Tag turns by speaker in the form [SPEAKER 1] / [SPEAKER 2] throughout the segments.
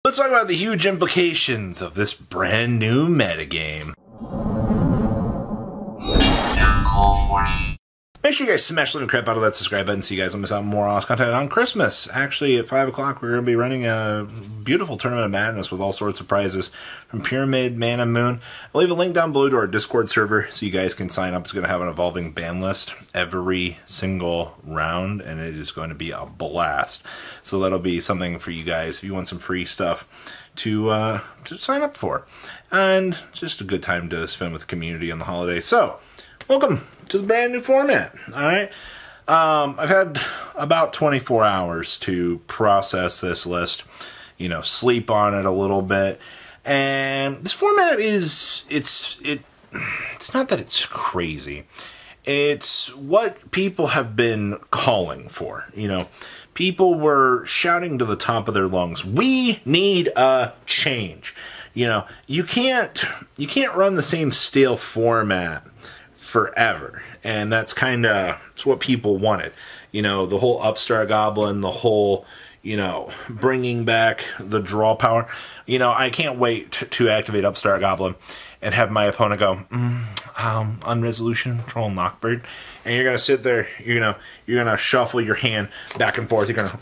[SPEAKER 1] Let's talk about the huge implications of this brand new metagame. Make sure you guys smash the crap out of that subscribe button so you guys don't miss out on more awesome content on Christmas. Actually, at 5 o'clock, we're going to be running a beautiful Tournament of Madness with all sorts of prizes from Pyramid, Man, and Moon. I'll leave a link down below to our Discord server so you guys can sign up. It's going to have an evolving ban list every single round, and it is going to be a blast. So that'll be something for you guys if you want some free stuff to sign up for. And just a good time to spend with the community on the holidays. So, welcome to the brand new format. Alright, I've had about 24 hours to process this list, sleep on it a little bit, and this format is, it's not that it's crazy, it's what people have been calling for. People were shouting to the top of their lungs, we need a change. You can't run the same stale format forever, and that's kind of what people wanted. The whole Upstart Goblin, the whole, bringing back the draw power. I can't wait to activate Upstart Goblin and have my opponent go, Unresolution, Troll, Knockbird, and you're gonna sit there, you're gonna shuffle your hand back and forth. You're gonna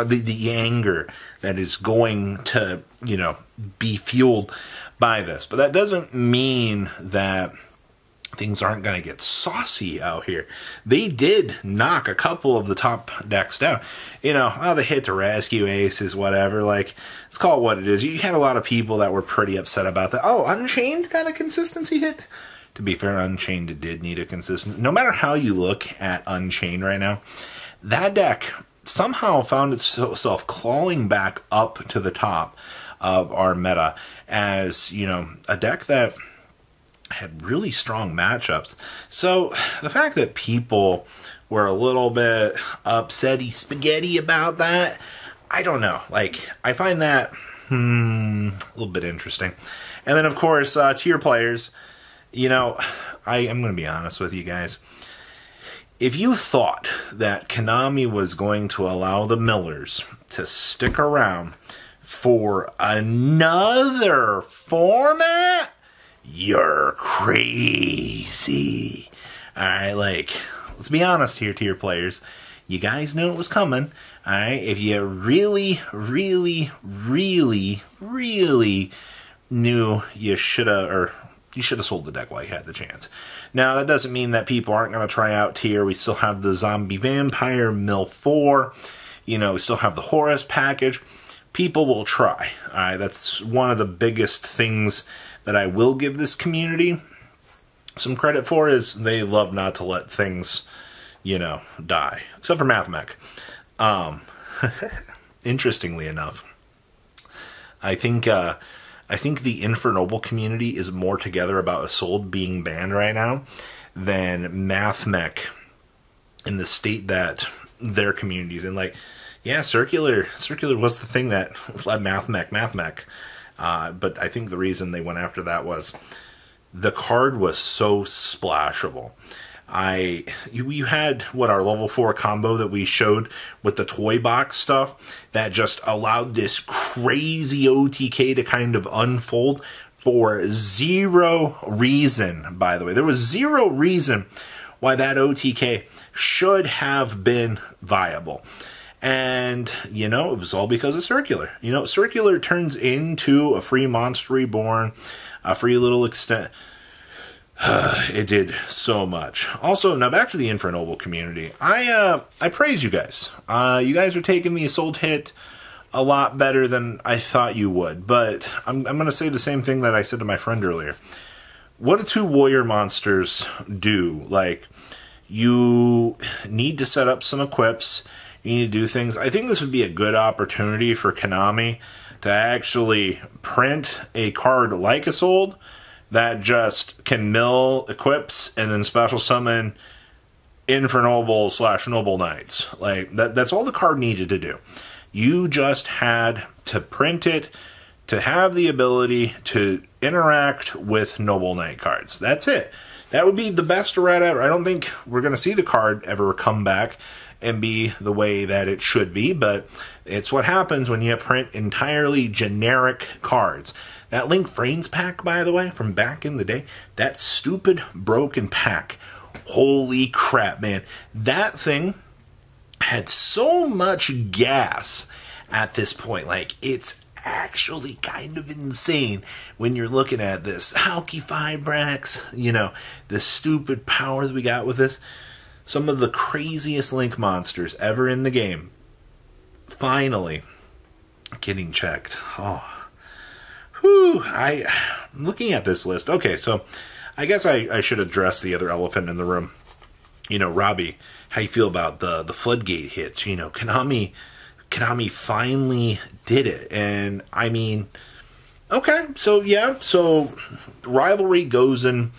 [SPEAKER 1] the anger that is going to be fueled by this. But that doesn't mean that things aren't going to get saucy out here. They did knock a couple of the top decks down. They hit the rescue aces, whatever. Like, let's call it what it is. You had a lot of people that were pretty upset about that. Oh, Unchained got a consistency hit? To be fair, Unchained did need a consistent. No matter how you look at Unchained right now, that deck somehow found itself clawing back up to the top of our meta as, a deck that had really strong matchups. So the fact that people were a little bit upsetty spaghetti about that, I don't know. Like, I find that a little bit interesting. And then, of course, tier players, I'm going to be honest with you guys. If you thought that Konami was going to allow the Millers to stick around for another format, you're crazy. Alright, let's be honest here, tier players. You guys knew it was coming. Alright, if you really, really, really, really knew, you should have sold the deck while you had the chance. Now, that doesn't mean that people aren't going to try out tier. We still have the Zombie Vampire Mill 4. We still have the Horus package. People will try. Alright, that's one of the biggest things that I will give this community some credit for, is they love not to let things, die. Except for MathMech. Interestingly enough, I think the Infernoble community is more together about Isolde being banned right now than MathMech in the state that their community's in. Like, yeah, Circular was the thing that led MathMech. But I think the reason they went after that was the card was so splashable. You had, our level 4 combo that we showed with the toy box stuff that just allowed this crazy OTK to kind of unfold for zero reason, by the way. There was zero reason why that OTK should have been viable. And, it was all because of Circular. Circular turns into a free Monster Reborn, a free little extent. It did so much. Also, now back to the Infernoble community. I praise you guys. You guys are taking the Assault hit a lot better than I thought you would. But I'm going to say the same thing that I said to my friend earlier. What do 2 warrior monsters do? Like, you need to set up some equips. You need to do things. I think this would be a good opportunity for Konami to actually print a card like Isolde that just can mill equips and then special summon Infernoble / Noble Knights. Like, that's all the card needed to do. You just had to print it to have the ability to interact with Noble Knight cards. That's it. That would be the best red ever. I don't think we're going to see the card ever come back and be the way that it should be, but it's what happens when you print entirely generic cards. That Link Frames pack, by the way, from back in the day, that stupid broken pack, holy crap, man. That thing had so much gas at this point. Like, it's actually kind of insane when you're looking at this. Halky Fibrax, you know, the stupid power that we got with this. Some of the craziest Link monsters ever in the game. Finally getting checked. Oh. Whew. I'm looking at this list. Okay, so I guess I should address the other elephant in the room. You know, Robbie, how you feel about the floodgate hits? You know, Konami finally did it. And I mean, okay, so yeah, so rivalry goes in,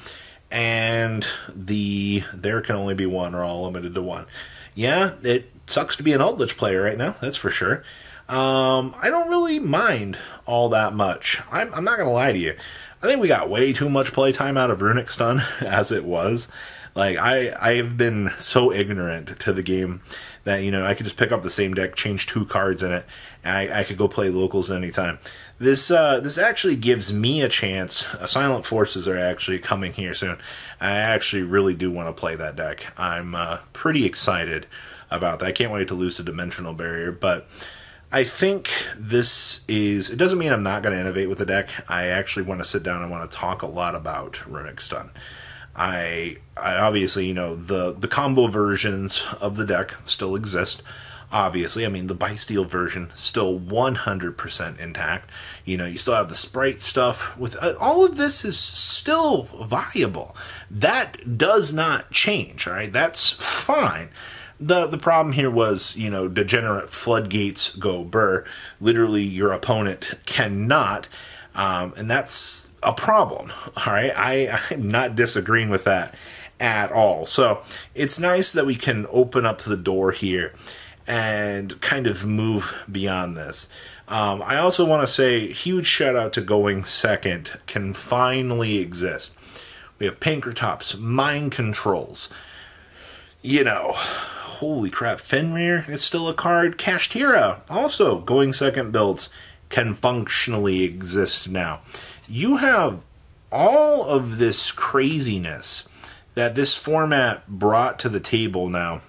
[SPEAKER 1] and there can only be one, or all limited to one. Yeah, it sucks to be an Aldlich player right now, that's for sure. I don't really mind all that much. I'm not gonna lie to you. I think we got way too much playtime out of Runic Stun as it was. Like, I've been so ignorant to the game that, you know, I could just pick up the same deck, change 2 cards in it, and I could go play locals anytime. This actually gives me a chance. Silent Forces are actually coming here soon. I actually really do want to play that deck. I'm pretty excited about that. I can't wait to lose the Dimensional Barrier, but I think it doesn't mean I'm not going to innovate with the deck. I actually want to sit down and want to talk a lot about Runic Stun. I obviously, you know, the combo versions of the deck still exist. Obviously, I mean, the Bysteel version still 100% intact. You know, you still have the sprite stuff. With all of this is still viable. That does not change, all right? That's fine. The problem here was, you know, degenerate floodgates go burr. Literally, your opponent cannot, and that's a problem, all right? I'm not disagreeing with that at all. So it's nice that we can open up the door here and kind of move beyond this. I also want to say huge shout out to Going Second can finally exist. We have Pinkertops, Mind Controls, you know, holy crap, Fenrir is still a card. Kashtira, also Going Second builds, can functionally exist now. You have all of this craziness that this format brought to the table now,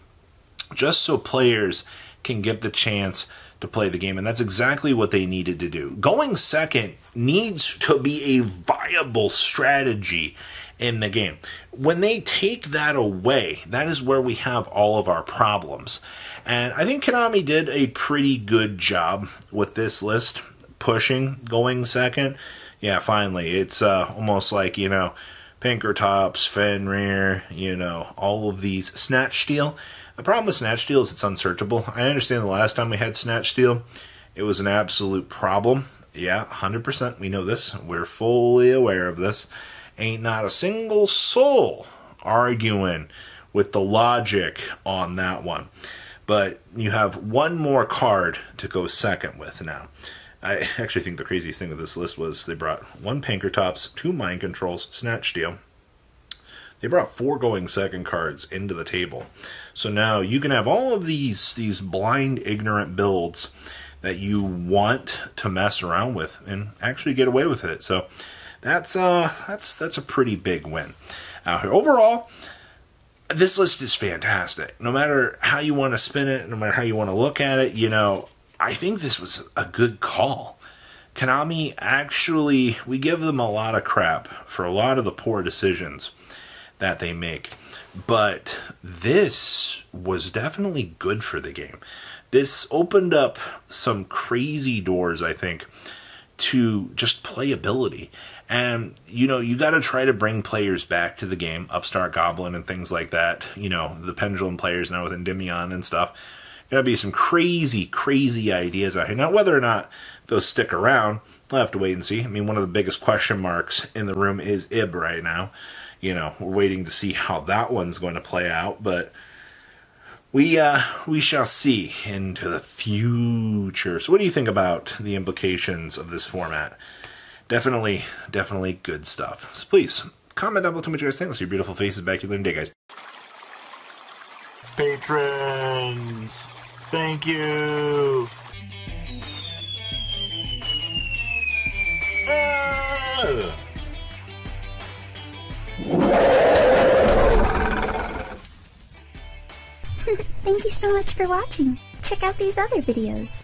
[SPEAKER 1] just so players can get the chance to play the game, and that's exactly what they needed to do. Going Second needs to be a viable strategy in the game. When they take that away, that is where we have all of our problems. And I think Konami did a pretty good job with this list, pushing Going Second. Yeah, finally, it's almost like, you know, Pinkertops, Fenrir, you know, all of these. Snatch Steel. The problem with Snatch Steel is it's unsearchable. I understand the last time we had Snatch Steel, it was an absolute problem. Yeah, 100%, we know this. We're fully aware of this. Ain't not a single soul arguing with the logic on that one. But you have one more card to go second with now. I actually think the craziest thing with this list was they brought 1 Pinkertops, 2 Mind Controls, Snatch Steel. They brought 4 Going Second cards into the table. So now you can have all of these blind, ignorant builds that you want to mess around with and actually get away with it. So that's a pretty big win. Overall, this list is fantastic. No matter how you want to spin it, no matter how you want to look at it, you know, I think this was a good call. Konami actually, we give them a lot of crap for a lot of the poor decisions that they make. But this was definitely good for the game. This opened up some crazy doors, I think, to just playability. And, you know, you got to try to bring players back to the game, Upstart Goblin and things like that. You know, the Pendulum players now with Endymion and stuff. Going to be some crazy, crazy ideas out here. Now, whether or not those stick around, we'll have to wait and see. I mean, one of the biggest question marks in the room is Ib right now. You know, we're waiting to see how that one's going to play out, but we shall see into the future. So what do you think about the implications of this format? Definitely good stuff. So please, comment down below to what you guys think. Let's see your beautiful faces back here in the day, guys. Patrons! Thank you! Ah!
[SPEAKER 2] Thank you so much for watching. Check out these other videos.